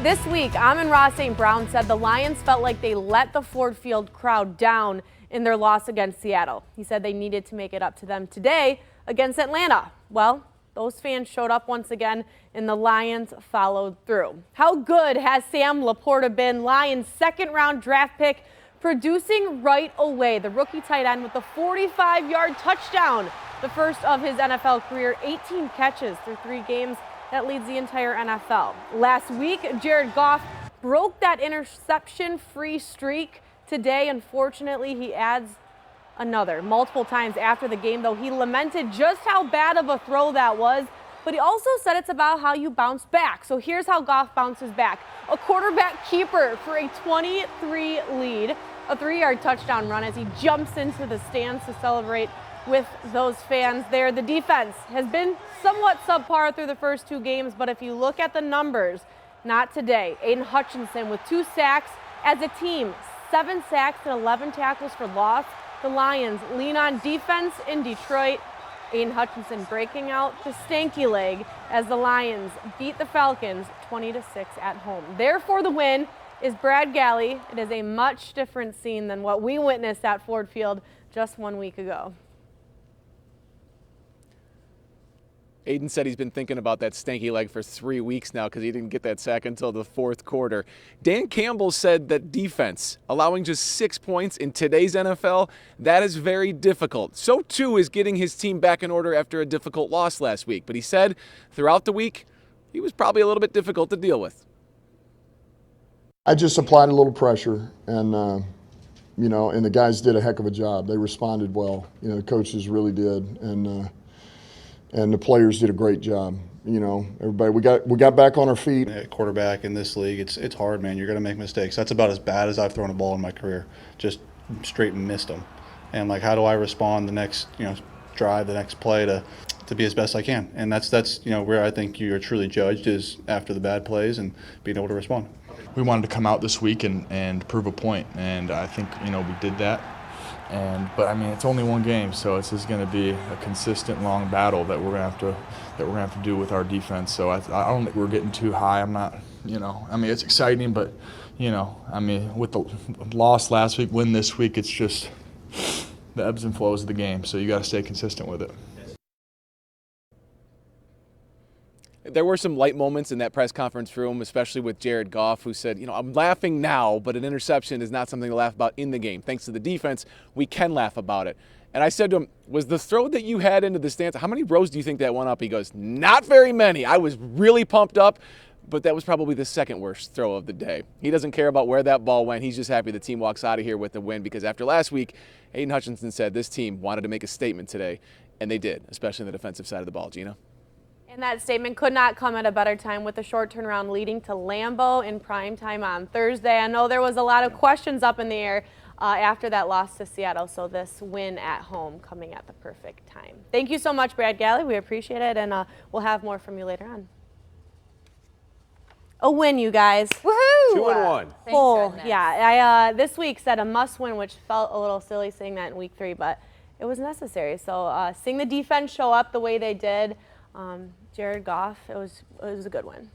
This week, Amon-Ra St. Brown said the Lions felt like they let the Ford Field crowd down in their loss against Seattle. He said they needed to make it up to them today against Atlanta. Well, those fans showed up once again, and the Lions followed through. How good has Sam Laporta been, Lions' second-round draft pick, producing right away? The rookie tight end with the 45-yard touchdown, the first of his NFL career, 18 catches through 3 games. That leads the entire NFL. Last week, Jared Goff broke that interception-free streak. Today, unfortunately, he adds another. Multiple times after the game, though, he lamented just how bad of a throw that was. But he also said it's about how you bounce back. So here's how Goff bounces back. A quarterback keeper for a 23 lead. A 3-yard touchdown run as he jumps into the stands to celebrate with those fans there. The defense has been somewhat subpar through the first 2 games, but if you look at the numbers, not today. Aidan Hutchinson with 2 sacks as a team, 7 sacks and 11 tackles for loss. The Lions lean on defense in Detroit. Aidan Hutchinson breaking out the stanky leg as the Lions beat the Falcons 20-6 at home. There for the win is Brad Galli. It is a much different scene than what we witnessed at Ford Field just 1 week ago. Aidan said he's been thinking about that stanky leg for 3 weeks now because he didn't get that sack until the 4th quarter. Dan Campbell said that defense, allowing just 6 points in today's NFL, that is very difficult. So too is getting his team back in order after a difficult loss last week. But he said throughout the week, he was probably a little bit difficult to deal with. I just applied a little pressure, and and the guys did a heck of a job. They responded well. The coaches really did, and the players did a great job. Everybody, we got back on our feet. At quarterback in this league, it's hard, man. You're going to make mistakes. That's about as bad as I've thrown a ball in my career. Just straight missed them. And how do I respond the next drive, the next play to be as best I can? And that's where I think you're truly judged is after the bad plays and being able to respond. We wanted to come out this week and prove a point, and I think we did that. But I mean, it's only 1 game, so this is going to be a consistent, long battle that we're going to have to do with our defense. So I don't think we're getting too high. I'm not, it's exciting, but with the loss last week, win this week, it's just the ebbs and flows of the game. So you got to stay consistent with it. There were some light moments in that press conference room, especially with Jared Goff, who said, I'm laughing now, but an interception is not something to laugh about in the game. Thanks to the defense, we can laugh about it. And I said to him, was the throw that you had into the stands, how many rows do you think that went up? He goes, not very many. I was really pumped up, but that was probably the 2nd worst throw of the day. He doesn't care about where that ball went. He's just happy the team walks out of here with the win, because after last week, Aidan Hutchinson said this team wanted to make a statement today, and they did, especially on the defensive side of the ball. Gina? And that statement could not come at a better time with the short turnaround leading to Lambeau in prime time on Thursday. I know there was a lot of questions up in the air after that loss to Seattle, so this win at home coming at the perfect time. Thank you so much, Brad Galli. We appreciate it, and we'll have more from you later on. A win, you guys. Woohoo! 2-1. Oh, yeah. I this week said a must-win, which felt a little silly saying that in week 3, but it was necessary. So seeing the defense show up the way they did, Jared Goff, it was a good win.